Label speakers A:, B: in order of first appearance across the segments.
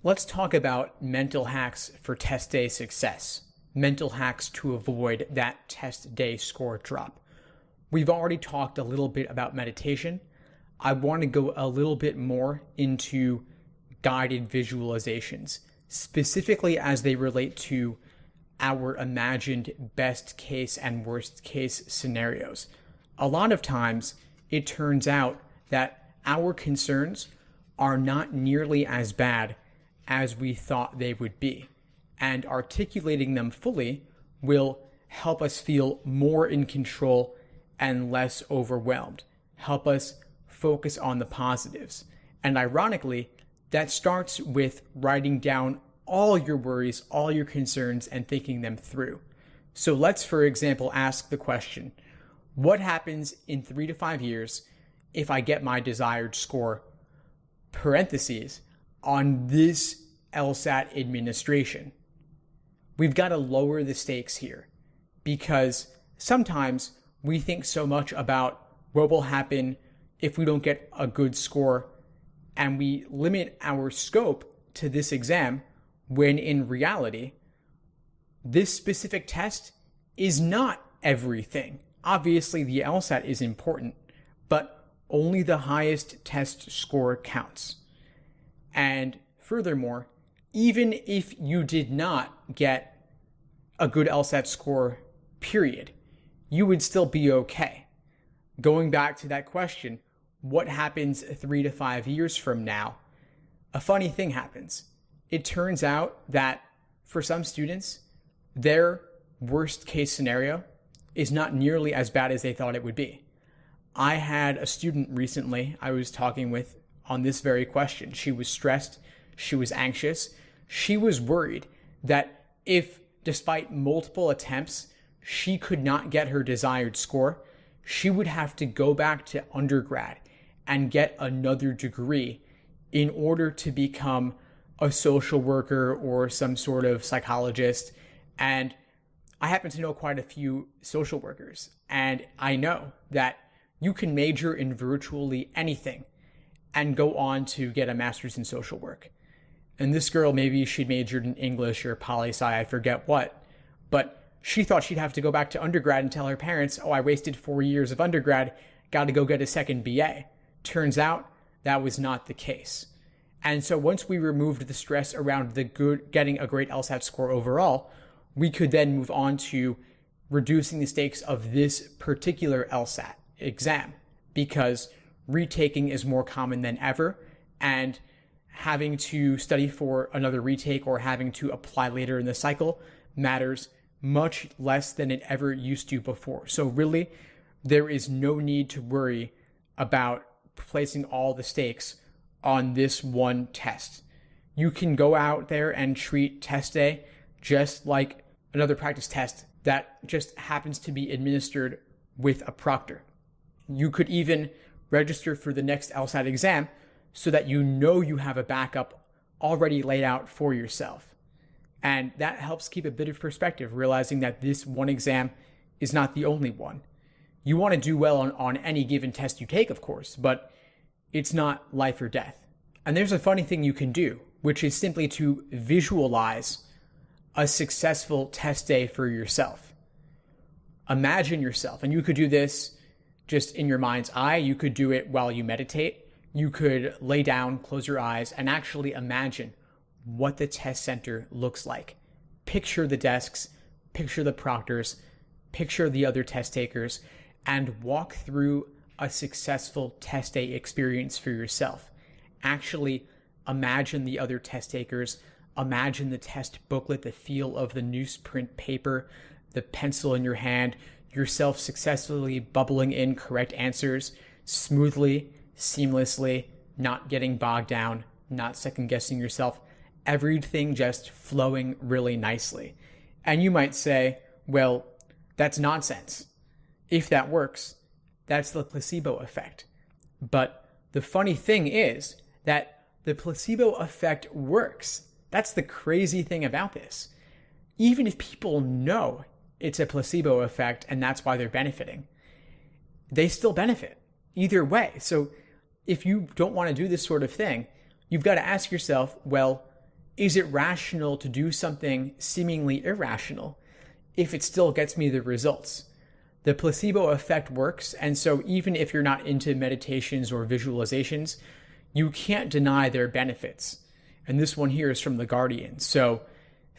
A: Let's talk about mental hacks for test day success, mental hacks to avoid that test day score drop. We've already talked a little bit about meditation. I want to go a little bit more into guided visualizations, specifically as they relate to our imagined best case and worst case scenarios. A lot of times, it turns out that our concerns are not nearly as bad as we thought they would be, and articulating them fully will help us feel more in control and less overwhelmed, help us focus on the positives. And ironically, that starts with writing down all your worries, all your concerns, and thinking them through. So let's, for example, ask the question, what happens in 3 to 5 years if I get my desired score, parentheses, on this LSAT administration? We've got to lower the stakes here, because sometimes we think so much about what will happen if we don't get a good score, and we limit our scope to this exam, when in reality, this specific test is not everything. Obviously, the LSAT is important, but only the highest test score counts. And furthermore, even if you did not get a good LSAT score, period, you would still be okay. Going back to that question, what happens 3 to 5 years from now? A funny thing happens. It turns out that for some students, their worst case scenario is not nearly as bad as they thought it would be. I had a student recently I was talking with on this very question. She was stressed. She was anxious. She was worried that if, despite multiple attempts, she could not get her desired score, she would have to go back to undergrad and get another degree in order to become a social worker or some sort of psychologist. And I happen to know quite a few social workers, and I know that you can major in virtually anything and go on to get a master's in social work. And this girl, maybe she majored in English or poli-sci, I forget what, but she thought she'd have to go back to undergrad and tell her parents, oh, I wasted 4 years of undergrad, got to go get a second BA. Turns out that was not the case. And so once we removed the stress around getting a great LSAT score overall, we could then move on to reducing the stakes of this particular LSAT exam, because retaking is more common than ever, and having to study for another retake or having to apply later in the cycle matters much less than it ever used to before. So really, there is no need to worry about placing all the stakes on this one test. You can go out there and treat test day just like another practice test that just happens to be administered with a proctor. You could even register for the next LSAT exam so that you know you have a backup already laid out for yourself. And that helps keep a bit of perspective, realizing that this one exam is not the only one. You want to do well on any given test you take, of course, but it's not life or death. And there's a funny thing you can do, which is simply to visualize a successful test day for yourself. Imagine yourself, and you could do this just in your mind's eye. You could do it while you meditate. You could lay down, close your eyes, and actually imagine what the test center looks like. Picture the desks, picture the proctors, picture the other test takers, and walk through a successful test day experience for yourself. Actually imagine the other test takers, imagine the test booklet, the feel of the newsprint paper, the pencil in your hand, yourself successfully bubbling in correct answers smoothly, seamlessly, not getting bogged down, not second guessing yourself, everything just flowing really nicely. And you might say, well, that's nonsense. If that works, that's the placebo effect. But the funny thing is that the placebo effect works. That's the crazy thing about this. Even if people know it's a placebo effect and that's why they're benefiting, they still benefit either way. So if you don't want to do this sort of thing, you've got to ask yourself, well, is it rational to do something seemingly irrational if it still gets me the results? The placebo effect works, and so even if you're not into meditations or visualizations, you can't deny their benefits. And this one here is from The Guardian, so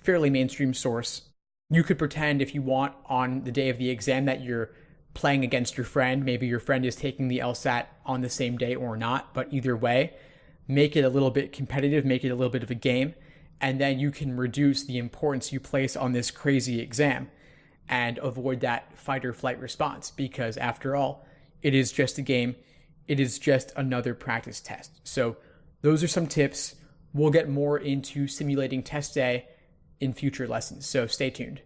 A: fairly mainstream source. You could pretend, if you want, on the day of the exam that you're playing against your friend. Maybe your friend is taking the LSAT on the same day or not, but either way, make it a little bit competitive, make it a little bit of a game, and then you can reduce the importance you place on this crazy exam and avoid that fight or flight response, because after all, it is just a game. It is just another practice test. So those are some tips. We'll get more into simulating test day in future lessons, so stay tuned.